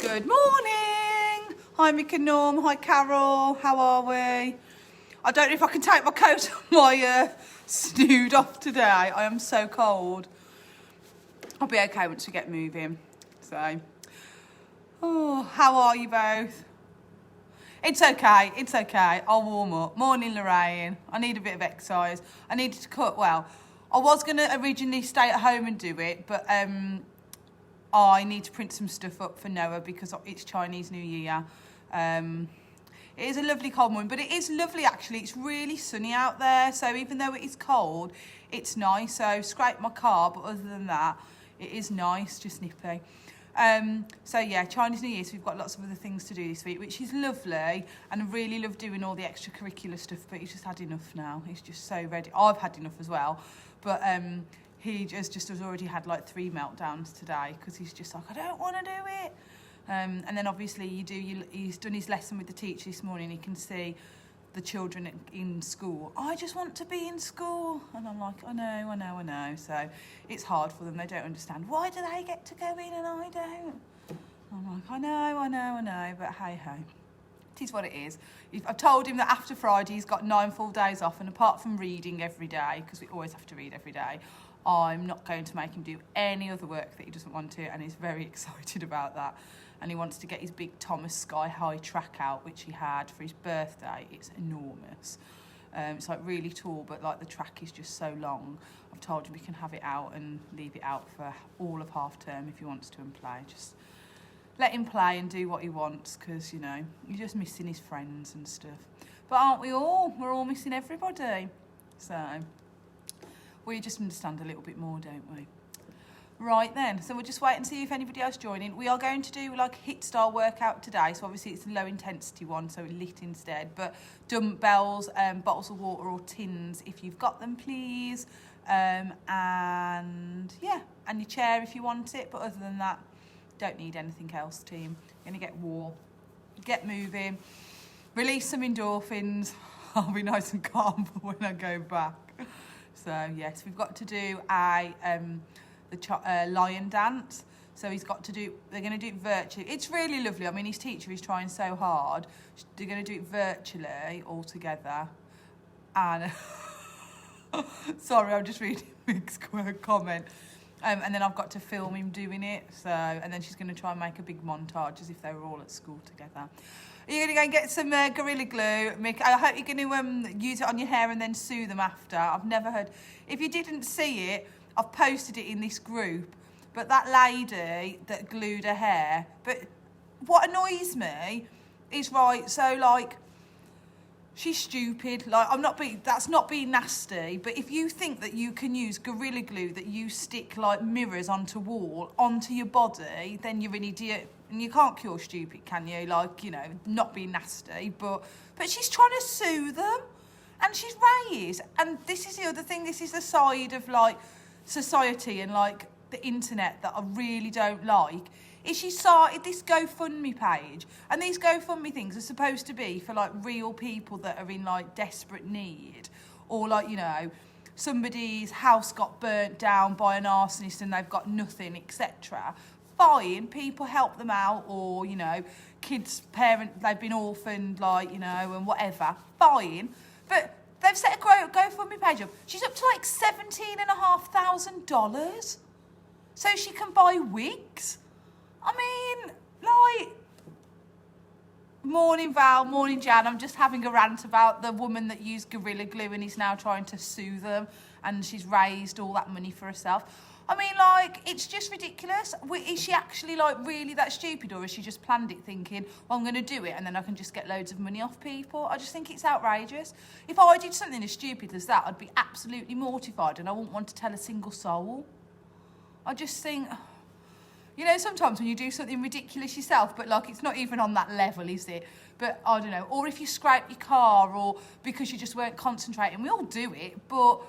Good morning. Hi, Mick and Norm. Hi, Carol. How are we? I don't know if I can take my coat and my snood off today. I am so cold. I'll be okay once we get moving. So, how are you both? It's okay. It's okay. I'll warm up. Morning, Lorraine. I need a bit of exercise. I needed to cut. Well, I was going to originally stay at home and do it, but I need to print some stuff up for Noah because it's Chinese New Year. It is a lovely cold morning, but it is lovely actually. It's really sunny out there, so even though it is cold, it's nice. So scrape my car, but other than that, it is nice, just nippy. So yeah, Chinese New Year, so we've got lots of other things to do this week, which is lovely, and I really love doing all the extracurricular stuff, but he's just had enough now. He's just so ready. I've had enough as well, but he just has already had like 3 meltdowns today because he's just like, I don't want to do it. And then obviously he's done his lesson with the teacher this morning. He can see the children in school. I just want to be in school. And I'm like, I know. So it's hard for them. They don't understand. Why do they get to go in and I don't? I'm like, I know. But hey ho. It is what it is. I've told him that after Friday he's got 9 full days off, and apart from reading every day, because we always have to read every day, I'm not going to make him do any other work that he doesn't want to, and he's very excited about that. And he wants to get his big Thomas Sky High track out, which he had for his birthday. It's enormous. It's like really tall, but like the track is just so long. I've told him he can have it out and leave it out for all of half term if he wants to and play. Just let him play and do what he wants, because, you know, he's just missing his friends and stuff. But aren't we all? We're all missing everybody. So we just understand a little bit more, don't we? Right then, so we'll just wait and see if anybody else joining. We are going to do like a HIIT style workout today, so obviously it's a low intensity one, so lit instead, but dumbbells, bottles of water or tins if you've got them, please. And yeah, and your chair if you want it, but other than that, don't need anything else, team. Gonna get warm, get moving, release some endorphins. I'll be nice and calm for when I go back. So yes, we've got to do the lion dance. So they're going to do it virtually. It's really lovely. I mean, his teacher is trying so hard. They're going to do it virtually all together. And sorry, I'm just reading Mick's comment. And then I've got to film him doing it. So, and then she's going to try and make a big montage as if they were all at school together. Are you going to go and get some Gorilla Glue, Mick? I hope you're going to use it on your hair and then sew them after. I've never heard. If you didn't see it, I've posted it in this group. But that lady that glued her hair. But what annoys me is, right, so like, she's stupid. Like, that's not being nasty. But if you think that you can use Gorilla Glue that you stick like mirrors onto wall, onto your body, then you're an idiot. And you can't cure stupid, can you? Like, you know, not being nasty. But she's trying to sue them. And she's raised. And this is the other thing. This is the side of, like, society and, like, the internet that I really don't like. Is she started this GoFundMe page. And these GoFundMe things are supposed to be for, like, real people that are in, like, desperate need. Or, like, you know, somebody's house got burnt down by an arsonist and they've got nothing, etc. Fine, people help them out, or, you know, they've been orphaned, like, you know, and whatever. Fine. But they've set a GoFundMe page up. She's up to like $17,500. So she can buy wigs. I mean, like, morning Val, morning Jan. I'm just having a rant about the woman that used Gorilla Glue and is now trying to sue them, and she's raised all that money for herself. I mean, like, it's just ridiculous. Is she actually, like, really that stupid, or has she just planned it thinking, well, I'm going to do it and then I can just get loads of money off people? I just think it's outrageous. If I did something as stupid as that, I'd be absolutely mortified and I wouldn't want to tell a single soul. I just think, you know, sometimes when you do something ridiculous yourself, but, like, it's not even on that level, is it? But, I don't know. Or if you scrape your car, or because you just weren't concentrating. We all do it, but...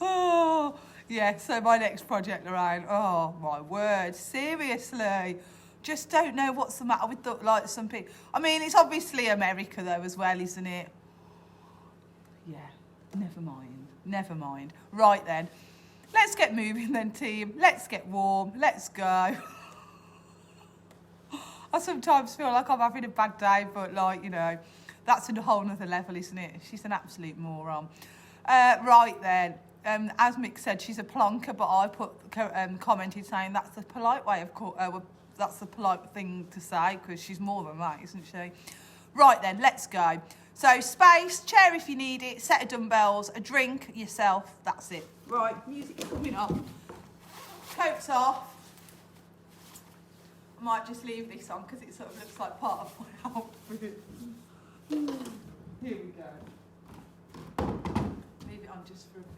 Oh, yeah, so my next project, Lorraine, oh, my word, seriously. Just don't know what's the matter with, like, some people. I mean, it's obviously America, though, as well, isn't it? Yeah, never mind. Right, then. Let's get moving then, team. Let's get warm. Let's go. I sometimes feel like I'm having a bad day, but like, you know, that's a whole nother level, isn't it? She's an absolute moron. Right then. As Mick said, she's a plonker, but I commented saying that's the polite way of that's the polite thing to say, because she's more than that, isn't she? Right then, let's go. So space, chair if you need it, set of dumbbells, a drink, yourself, that's it. Right, music's coming up. Coat's off. I might just leave this on because it sort of looks like part of my outfit. Here we go. Leave it on just for a bit.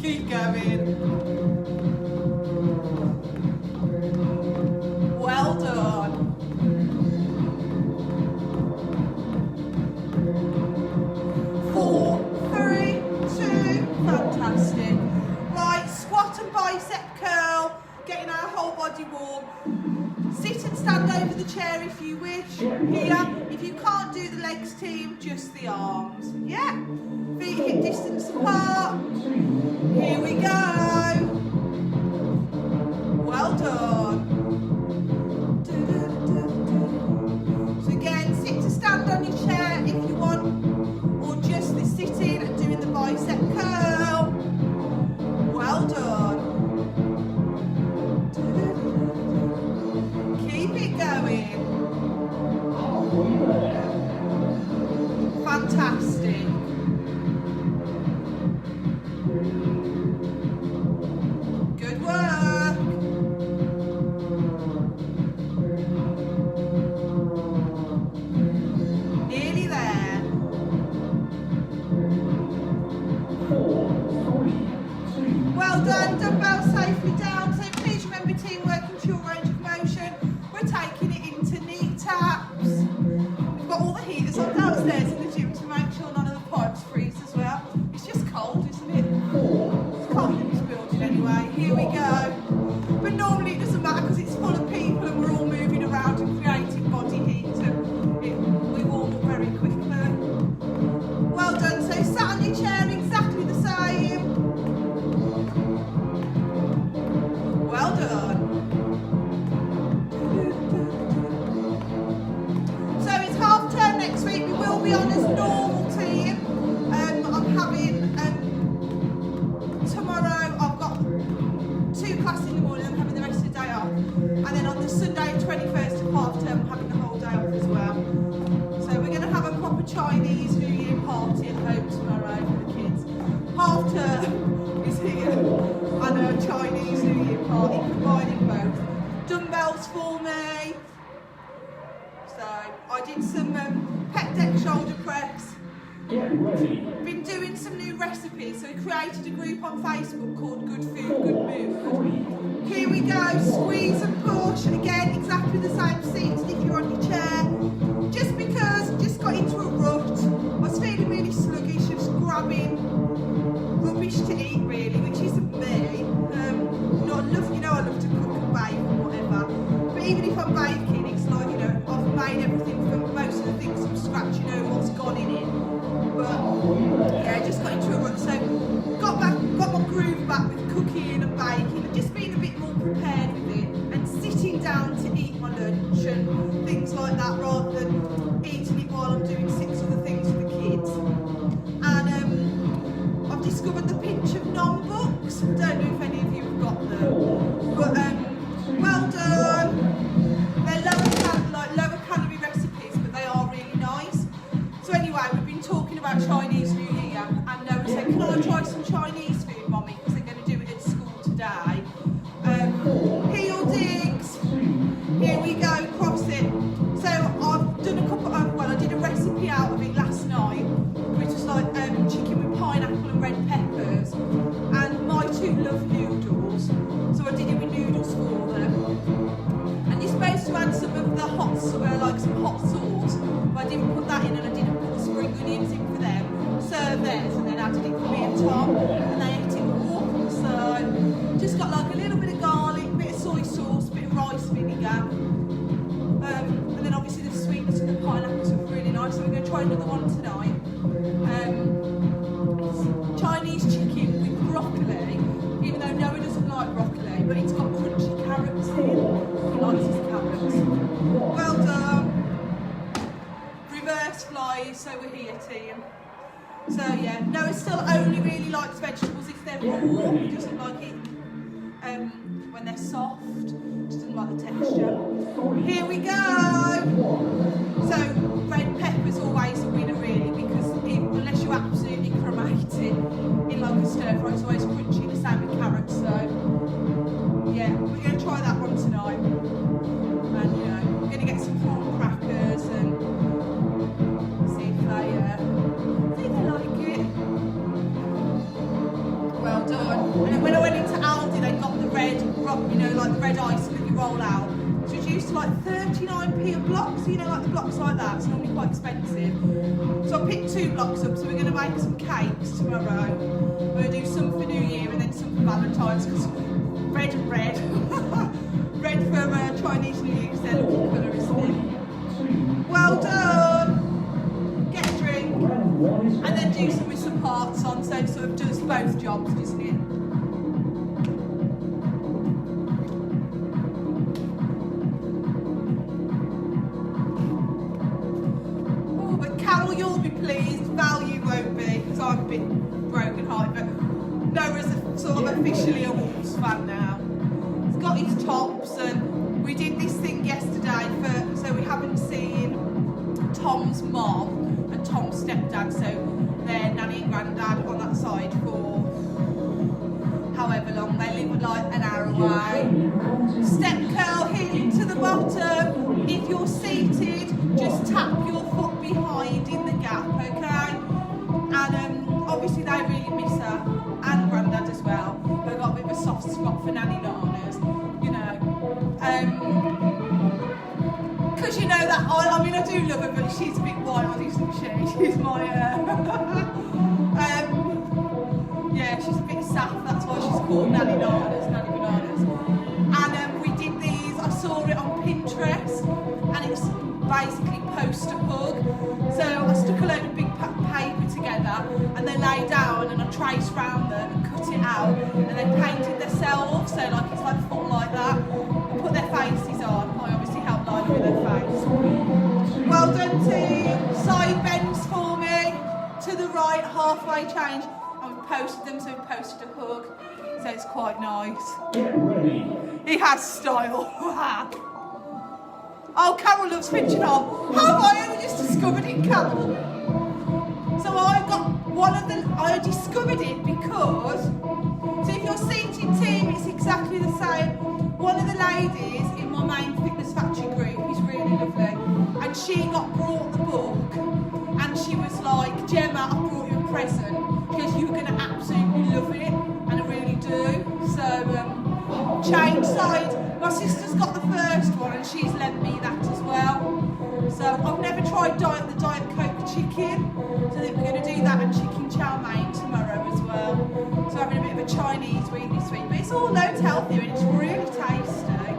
Keep going. Well done. 4, 3, 2, fantastic. Right, squat and bicep curl, getting our whole body warm. Sit and stand over the chair if you wish. Here, if you can't do the legs, team, just the arms. Yeah. Feet hip distance apart. Here we go. Well done. So again, sit to stand on your chair if you want, or just the sitting and doing the bicep curl. Well done. Keep it going. Fantastic. Good work. Nearly there. 4, 3, 2. Well done, dumbbells safely down. So please remember, team, working to your range of motion. We're taking it into knee taps. We've got all the heaters on downstairs in the gym to make sure none of the pipes freeze as well. It's just cold, isn't it? It's cold in this building anyway. Here we go. But normally it doesn't matter because it's full of people and we're all moving around and creating body heat, and we warm up very quickly. Well done. So sat on your chair exactly the same. Well done. So it's half term next week. We will be on as normal, team. I'm having tomorrow. I've got 2 classes in the morning. I'm having the rest of the day off, and then on the Sunday 21st of half term, I'm having the whole day off as well. So we're going to have a proper Chinese New Year party at home tomorrow for the kids. Half term is here, and a Chinese New Year party, combining both. Dumbbells for me. So I did some pec deck shoulder press. Get ready. Been doing some new recipes, so we created a group on Facebook called Good Food, Good Mood. Here we go, squeeze and push. Again, exactly the same seat as if you're on your chair. Just because, just got into a rut. I was feeling really sluggish, just grabbing rubbish to eat really, which isn't me. I love to cook and bake or whatever. But even if I'm baking, it's like, I've made everything from most of the things from scratch, what's gone in it. But yeah, just got into a rut. So got discovered the Pinch of Nom books. I don't know if any of you have got them, but well done. They're lower calorie recipes, but they are really nice. So anyway, we've been talking about Chinese New Year, and Noah said, "Can I try some Chinese food, Mommy? Because they're going to do it at school today." Heel digs. Here we go. Cross it. So I've done a couple of. Well, I did a recipe out of it last night, which was like chicken with pineapple and red peppers, and my two love noodles, so I did it with noodles for them. And you're supposed to add some of the hot, like some hot sauce, but I didn't put that in, and I didn't put the spring onions in for them. Served theirs, and then added it for me and Tom, and they ate it all. So just got like a little bit of garlic, a bit of soy sauce, a bit of rice vinegar, and then obviously the sweetness of the pineapples was really nice. So we're going to try another one tonight. Chinese chicken with broccoli, even though Noah doesn't like broccoli, but it's got crunchy carrots in. He likes his carrots. Well done. Reverse flies, so we're here, team. So yeah, Noah still only really likes vegetables if they're raw. He doesn't like it when they're soft. Just doesn't like the texture. Here we go. So red pepper's always a winner really, because unless you absolutely cremate it in like a stir fry, it's always crunchy. The same with carrots. So yeah, we're going to try that one tonight. And you know, we're going to get some prawn crackers and see if they like it. Well done. And then when I went into Aldi, they got the red, you know, like the red ice that you roll out. So it's used to like 39p a block, so you know, like the blocks like that, it's normally quite expensive. So I picked 2 blocks up, so we're going to make some cakes tomorrow. We're going to do some for New Year and then some for Valentine's, because red and red. Red for Chinese New Year, because they're looking colour, isn't it? Well done! Get a drink, and then do some with some hearts on, so it sort of does both jobs, doesn't it? Oh, but Carol, you'll be pleased. Val, you won't be, because I'm a bit broken-hearted, but Noah's sort of officially a Wolves fan now. He's got his tops, and we did this thing yesterday so we haven't seen Tom's mom and Tom's stepdad, so their nanny and granddad on that side for however long. They live like an hour away. Step curl heel to the bottom. If you're seated, just tap your foot behind in the gap, okay? And obviously they really miss her, and granddad as well. They've got a bit of a soft spot for nanny nanas, you know. Because you know that, I mean I do love her, but she's a bit wild, isn't she? She's my, yeah, she's a bit saff, that's why she's called Nanny Nanas, Nanny Bananas. And we did these, I saw it on Pinterest, and it's basically poster hug. So I stuck a load of big paper together, and they lay down, and I traced round them and cut it out, and they painted themselves, so like it's like foot like that, and put their faces on. I obviously helped line with their face. Well done team. Side bends for me, to the right, halfway change. And we've posted them, so we've posted a hug, so it's quite nice. Get ready. He has style. Oh, Carol loves pinching off. How have I only just discovered it, Carol? So I discovered it because, so if you're seated team, it's exactly the same. One of the ladies in my main fitness factory group is really lovely, and she got brought the book, and she was like, Gemma, I brought you a present, because you're going to absolutely love it, and I really do. So, change side. My sister's got the first one, and she's lent me that as well. So I've never tried the Diet Coke chicken, so I think we're going to do that and chicken chow mein tomorrow as well. So having a bit of a Chinese week this week, but it's all loads healthier and it's really tasty.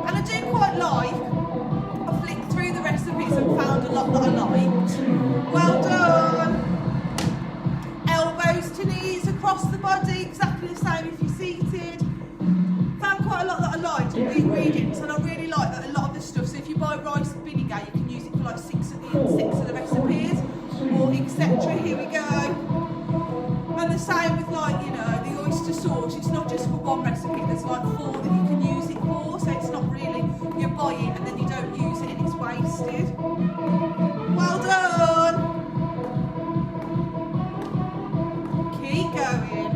And I do quite like, I flicked through the recipes and found a lot that I liked. Well done. Elbows to knees across the body, exactly the same if you're seated. Found quite a lot that I liked, all the ingredients, and I really like that a lot of the stuff. So if you buy rice vinegar, you can use it for like 6 of the recipes, or etc. Here we go. And the same one recipe, there's like 4 that you can use it for, so it's not really, you buy it and then you don't use it and it's wasted. Well done! Keep going.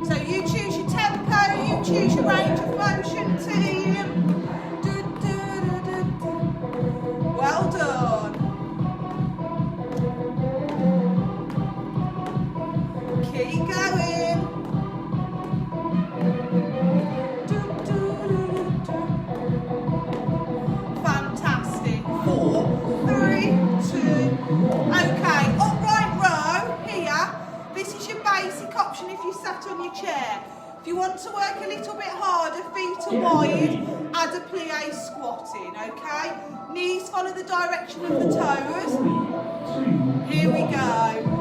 So you choose your tempo, you choose your range of motion, team. Well done. Keep going. Fantastic. 4, 3, 2. Okay, upright row here. This is your basic option if you sat on your chair. If you want to work a little bit harder, feet are wide, add a plie squat in, okay? Knees follow the direction of the toes. Here we go.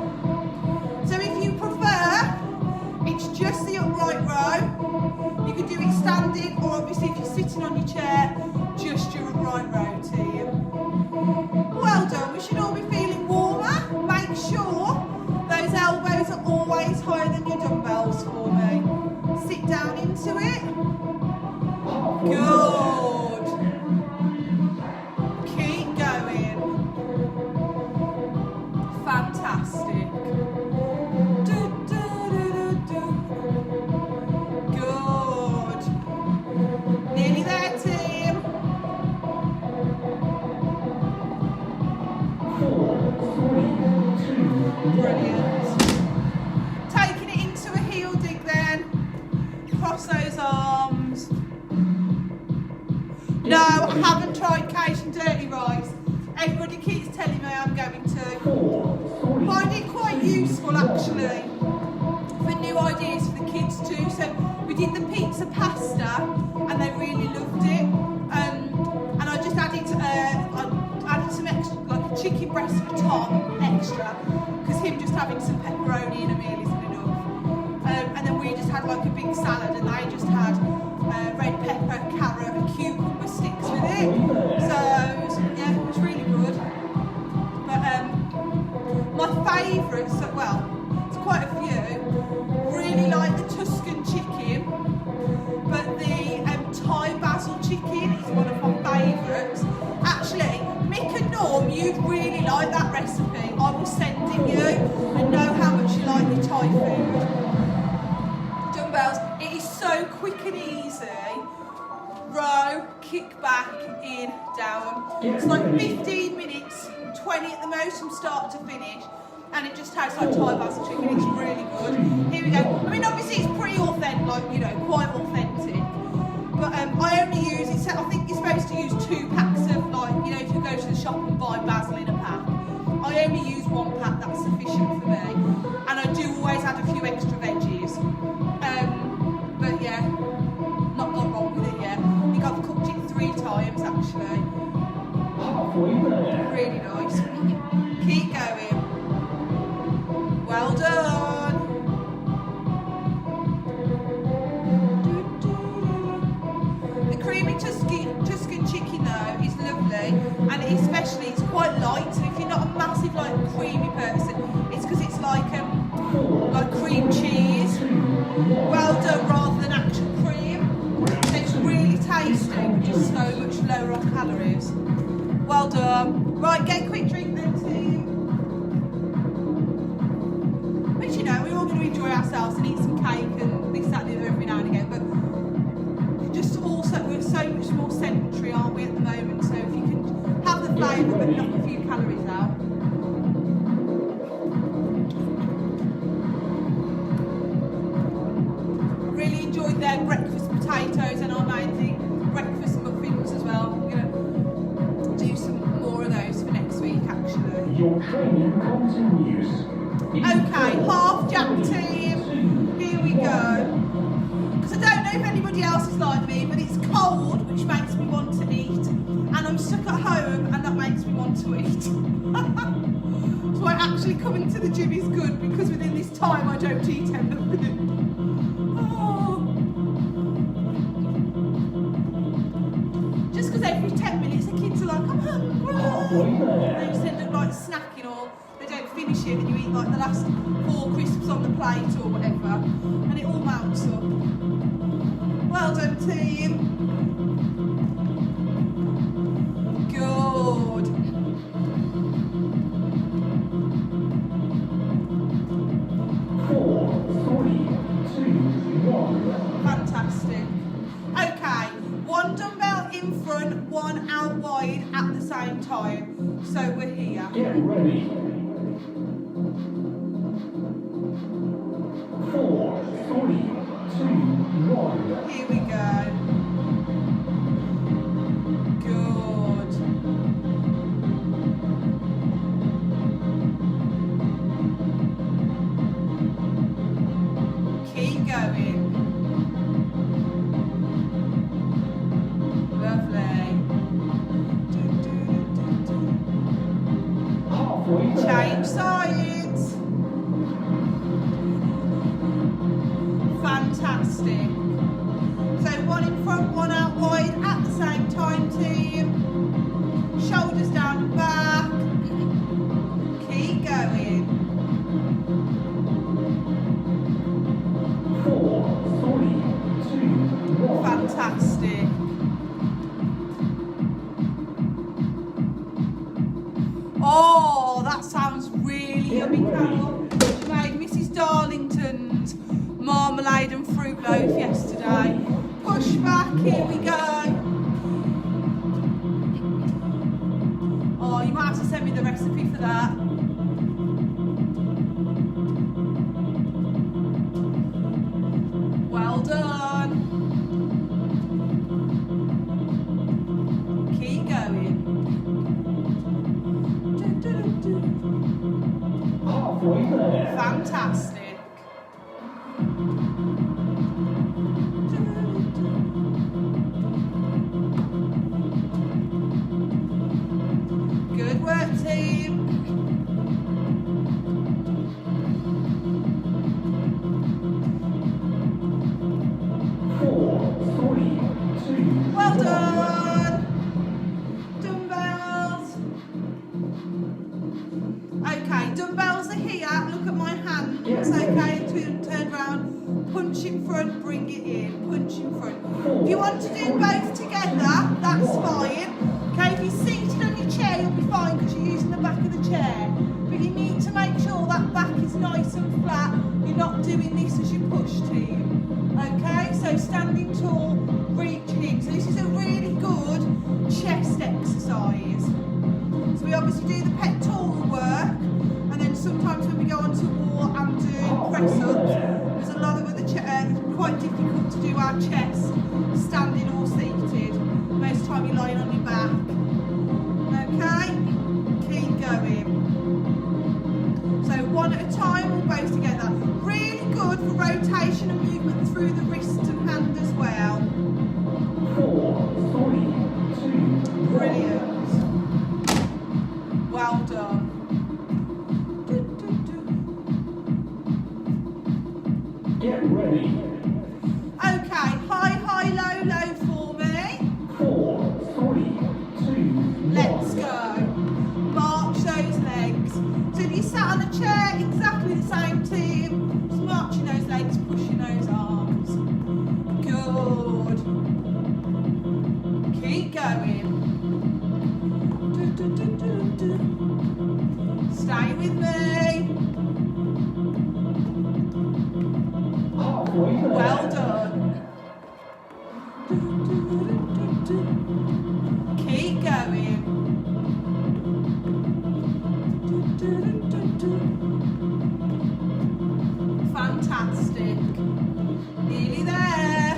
So if you prefer, it's just the upright row. You can do it standing, or obviously if you're sitting on your chair, just your upright row, team. Well done, we should all be feeling warmer. Make sure those elbows are always higher than your dumbbells for me. Sit down into it. Good. Keep going. Fantastic. Good. Nearly there, team. 4, 3, 2, 1. Brilliant. Taking it into a heel dig then. Cross those arms. No, I haven't tried Cajun dirty rice. Everybody keeps telling me I'm going to. 4, 3. Find it quite useful actually for new ideas for the kids too. So we did the pizza pasta and they really loved it. And I just added some extra, like a chicken breast for Tom extra, because him just having some pepperoni in a meal isn't enough. And then we just had like a big salad and they just had red pepper, carrot and cucumber sticks with it. So yeah, it was really good. But my favourites, well, it's quite a few, really like the Tuscan chicken, but the Thai basil chicken is one of my favourites. Actually, Mick and Norm, you'd really like that recipe. I will send it you and know how much you like your Thai food. Dumbbells, it is so quick and easy. Row, kick back, in, down. It's like 15 minutes, 20 at the most from start to finish, and it just tastes like Thai basil chicken. It's really good. Here we go. I mean, obviously it's pretty authentic, like, you know, quite authentic. But I only use it, I think you're supposed to use 2 packs of, like, you know, if you go to the shop and buy basil in a pack. I only use 1 pack, that's sufficient for me. And I do always add a few extra veggies. But yeah, not gone wrong with it yet. I think I've cooked it 3 times actually. Halfway there. Really nice. Keep going. Well done. The creamy Tuscan chicken though is lovely, and especially it's quite light. So if you're not a massive like creamy person, it's because it's like cream cheese. Well done, rather than actual cream. So it's really tasty, but just so much lower on calories. Well done. Right, get a quick drink then, team. Which, you know, we're all going to enjoy ourselves and eat some cake and this, that, and the other every now and again. But just also, we're so much more sedentary, aren't we, at the moment? So if you can have the flavour but knock a few calories out. Really enjoyed their breakfast potatoes and our amazing breakfast muffins as well. I'm going to do some more of those for next week, actually. Your training continues. Okay, half jack team. Here we go. Because I don't know if anybody else is like me, but it's cold, which makes me want to eat. And I'm stuck at home, and that makes me want to eat. So actually coming to the gym is good, because within this time I don't eat anything. Just because every 10 minutes the kids are like, I'm hungry. Halfway there. They just end up like snacking, or they don't finish finish it and you eat like the last 4 crisps on the plate or whatever, and it all mounts up. Well done, team. Good. 4, 3, 2, 1. Fantastic. Okay, 1 dumbbell in front, 1 out wide at the same time. So we're here. Get ready. 4, 3, 2, 1. Here we go. Good. Keep going. Lovely. Halfway there. Change sides. Fantastic. So 1 in front, 1 out wide at the same time, team. Shoulders down and back. Keep going. 4, 3, 2, 1. Fantastic. Oh, that sounds really yummy, Carol. She made Mrs. Darlington's marmalade and fruit loaf yesterday. Push back, here we go. Oh, you might have to send me the recipe for that. Well done. Keep going. Halfway there. Fantastic. Good work, team. Well done. Dumbbells. Okay, dumbbells are here. Look at my hands. Okay, turn around. Punch in front, bring it in. Punch in front. If you want to do both together, that's fine. Okay, if you're seated on your chair, you'll be fine because you're using the back of the chair. But you need to make sure that back is nice and flat. You're not doing this as you push, team. Okay, so standing tall, reaching in. So this is a really good chest exercise. So we obviously do the pectoral work, and then sometimes when we go onto wall and do press-ups, there's a lot of other quite difficult to do our chest standing or seated. Most time you're lying on your back. Okay, keep going. So 1 at a time or both together. Really good for rotation and movement through the wrist and hand as well. 4, 3, 2, 1. Brilliant. Well done. Get ready. Okay, high, low, low for me. 4, 3, 2, 1. Let's go. March those legs. So if you sat on a chair, exactly the same, team. Just marching those legs, pushing those arms. Good. Keep going. Stay with me. Halfway there. Well done. Keep going. Fantastic. Nearly there.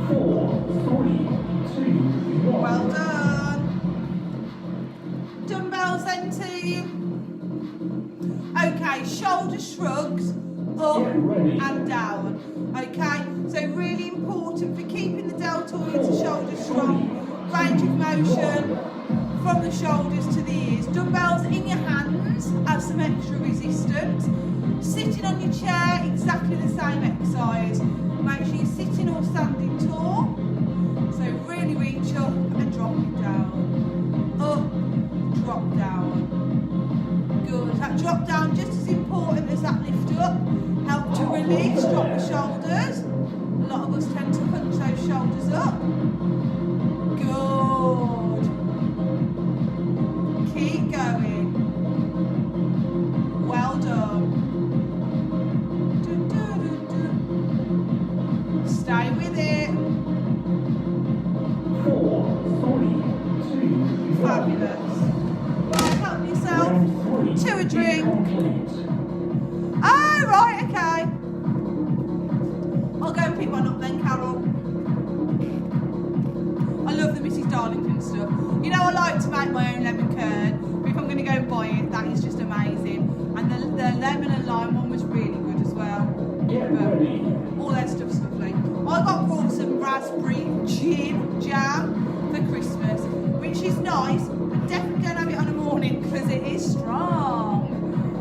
4, 3, 2, 1. Well done. Dumbbells then, team. Okay, shoulder shrugs up and down. Okay, so really important for keeping the deltoids and shoulders strong. Range of motion from the shoulders to the ears. Dumbbells in your hands, have some extra resistance. Sitting on your chair, exactly the same exercise. Make sure you're sitting or standing tall. So really reach up and drop it down. Up, drop that drop down just as important as that lift up. Help to release, drop the shoulders. A lot of us tend to hunch those shoulders up. Good. Keep going. Well done. Stay with it. 4, 3, 2, 1. Fabulous. Right, help yourself Round 3 to a drink. complete. Oh, right, okay. I'll go and pick one up then, Carol. I love the Mrs. Darlington stuff. You know, I like to make my own lemon curd, but if I'm going to go and buy it, that is just amazing. And the lemon and lime one was really good as well. Get But ready. all their stuff's lovely. I got brought some raspberry gin jam for Christmas, which is nice, but definitely don't have it on a morning because it is strong.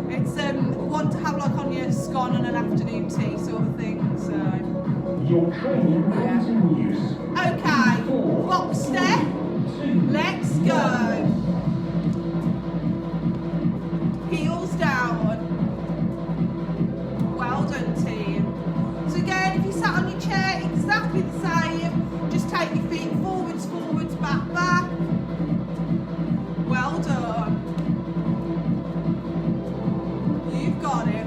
It's one to have like on your scone on an afternoon tea sort of thing. So Your training continues. okay, box step. 2, Let's go. Heels down. Well done, team. So again, if you sat on your chair, exactly the same. Just take your feet forwards, forwards, back, back. Well done. You've got it.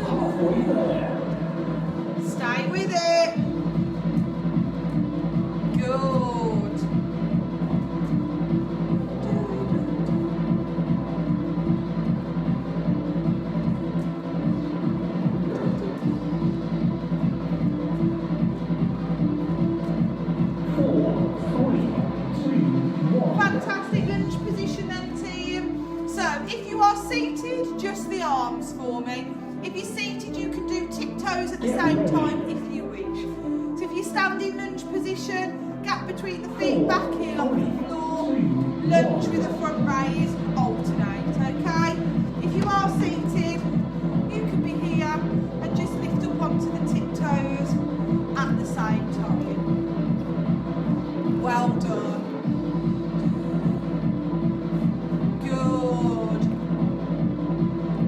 halfway there. Stay with it. Good. Fantastic lunge position then, team. So if you are seated, just the arms for me. If you're seated, you can do tiptoes at the same time if you wish. So if you stand in lunge position, gap between the feet, back heel off the floor, lunge with a front raise, alternate, okay? If you are seated, you can be here and just lift up onto the tiptoes at the same time. Well done. Good.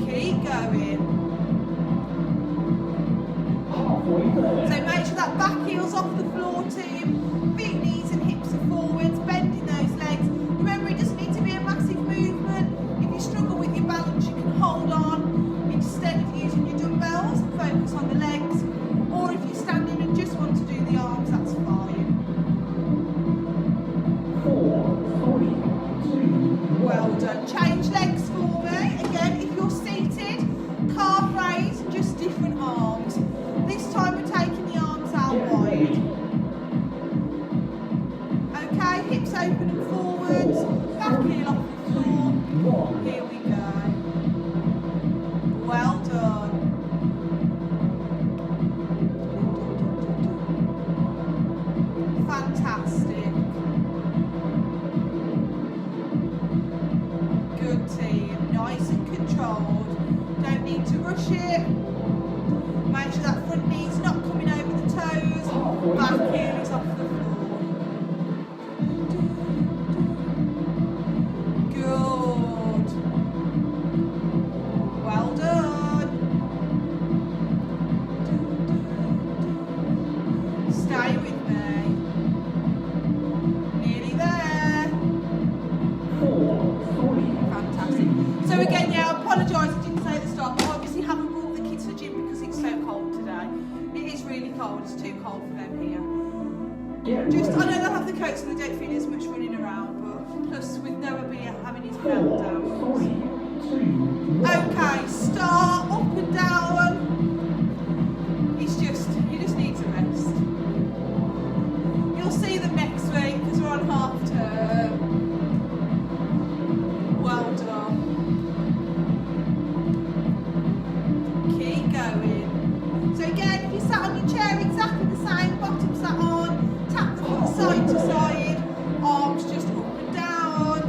Keep going. Halfway there. So make sure that back heel's off the floor, team. Feet, knees and hips are forwards, bending those legs. Remember, it doesn't need to be a massive movement. If you struggle with your balance, you can hold on instead of using your dumbbells and focus on the legs. Or if you're standing and just want to do the arms, that's fine. 4, 3, 2, Well done. Change legs for me. Again, if you're seated, calf raise, just different arms. This time we're taking the arms out get wide. ready. Okay, hips open and forwards, back heel off the floor. 1. Here we go. Well done. Fantastic. Good team, nice and controlled. Don't need to rush it. Make sure that front knee's not coming over the toes. Back heel is off the floor. Good. Well done. Stay with me. Nearly there. 4, 3, Fantastic. So again, yeah, I apologise, I didn't say at the start, but I obviously haven't brought the kids to the gym because it's so cold today. It is really cold, it's too cold for them here. get Just, I know ready. they'll have the coats and they don't feel as much running around, but plus with Noah being having his 4, meltdown. 3, 2, 1. Okay, start up and down. It's just, you just need to rest. You'll see them next week because we're on half term. Well done. Keep going. So again, if you sat on your chair, exactly the same, bottom sat on, tap the foot side to side, arms just up and down.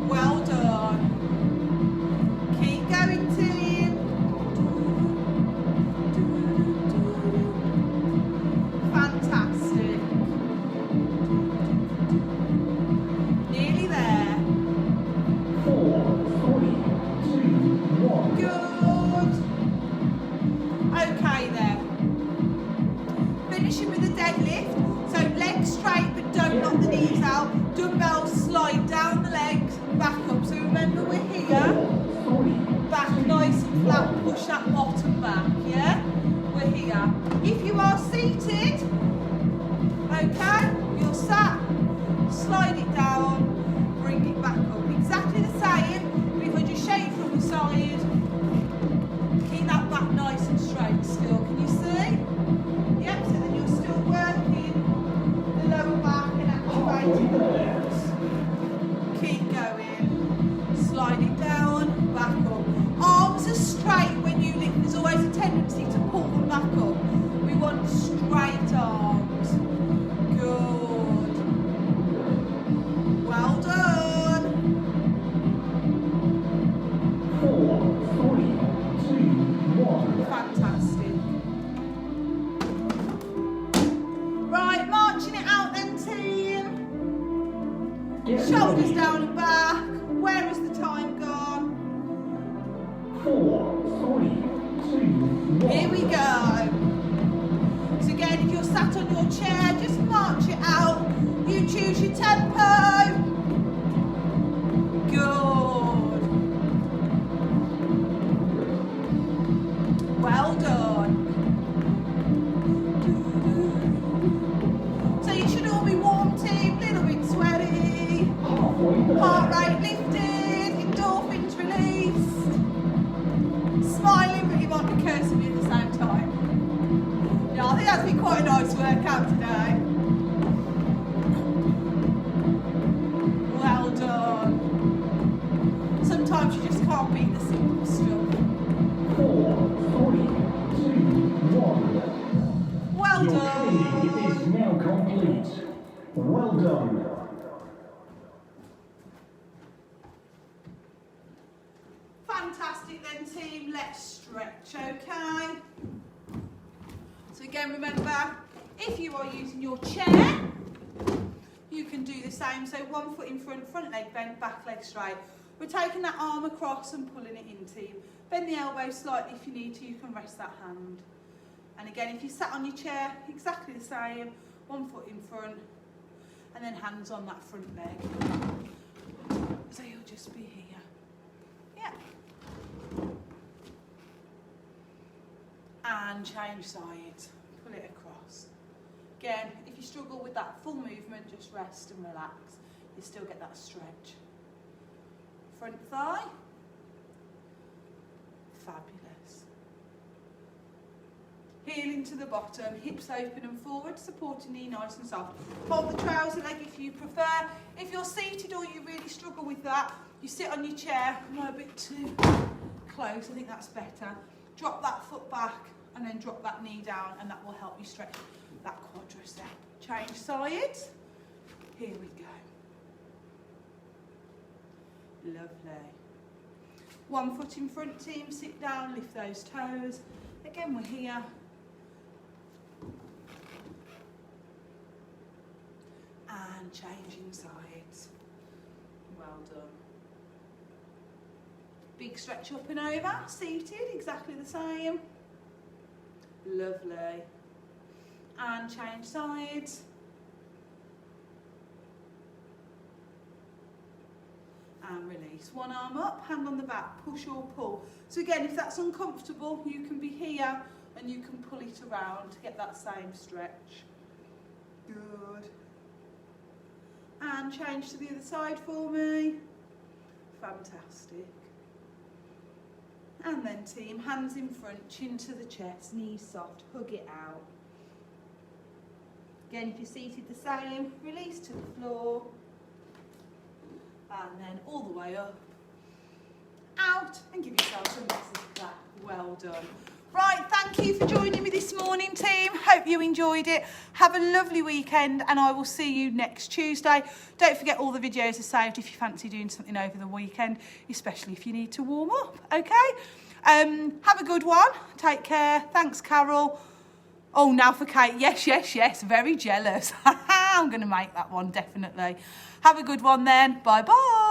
Well done. Keep going, team. flat, push that bottom back, yeah? We're here. If you are seated, okay, you're sat, slide it down, bring it back up. Exactly the same, but if I just show you from the side, keep that back nice and straight still. Can you see? Yep, so then you're still working the lower back and activating the legs. Keep going. Slide it down, back up. Arms are straight when you lift. There's always a tendency to pull them back up. We want straight arms. Good. Well done. 4, 3, 2, 1. Fantastic. Right, marching it out then, team. Get Shoulders ready. down and back. Where has the time gone? 4, 3, 2, 1. Here we go. So again, if you're sat on your chair, just march it out. You choose your tempo. Good. Well done. So you should all be warm, team. Little bit sweaty. Halfway there. Heart rate lifted. Endorphins released. Smiling, but you might be cursing me at the same time. Yeah, I think that's been quite a nice workout today. Well done. Sometimes you just can't beat the simple stuff. 4, 3, 2, 1. Well Your training is done. now complete. Well done. Fantastic then, team. Let's stretch, okay? So again, remember, if you are using your chair, you can do the same. So 1 foot in front, front leg bent, back leg straight. We're taking that arm across and pulling it in, team. Bend the elbow slightly if you need to. You can rest that hand. And again, if you sat on your chair, exactly the same. 1 foot in front, and then hands on that front leg. So you'll just be here. Yeah. And change sides. Pull it across. Again, if you struggle with that full movement, just rest and relax. You still get that stretch. Front thigh. Fabulous. Heel into the bottom, hips open and forward, supporting knee nice and soft. Hold the trouser leg if you prefer. If you're seated or you really struggle with that, you sit on your chair, not a bit too close, I think that's better. Drop that foot back and then drop that knee down, and that will help you stretch that quadricep. Change sides. Here we go. Lovely. 1 foot in front, team, sit down, lift those toes. Again, we're here. And changing sides. Well done. Big stretch up and over, seated, exactly the same. Lovely. And change sides. And release. One arm up, hand on the back, push or pull. So again, if that's uncomfortable, you can be here and you can pull it around to get that same stretch. Good. And change to the other side for me. Fantastic. And then, team, hands in front, chin to the chest, knees soft, hug it out. Again, if you're seated the same, release to the floor. And then all the way up, out, and give yourself a massive clap. Well done. Right, thank you for joining me this morning, team. Hope you enjoyed it. Have a lovely weekend, and I will see you next Tuesday. Don't forget, all the videos are saved if you fancy doing something over the weekend, especially if you need to warm up, okay? Have a good one. Take care. Thanks, Carol. Oh, now for Kate. Yes, yes, yes. Very jealous. I'm going to make that one, definitely. Have a good one then. Bye-bye.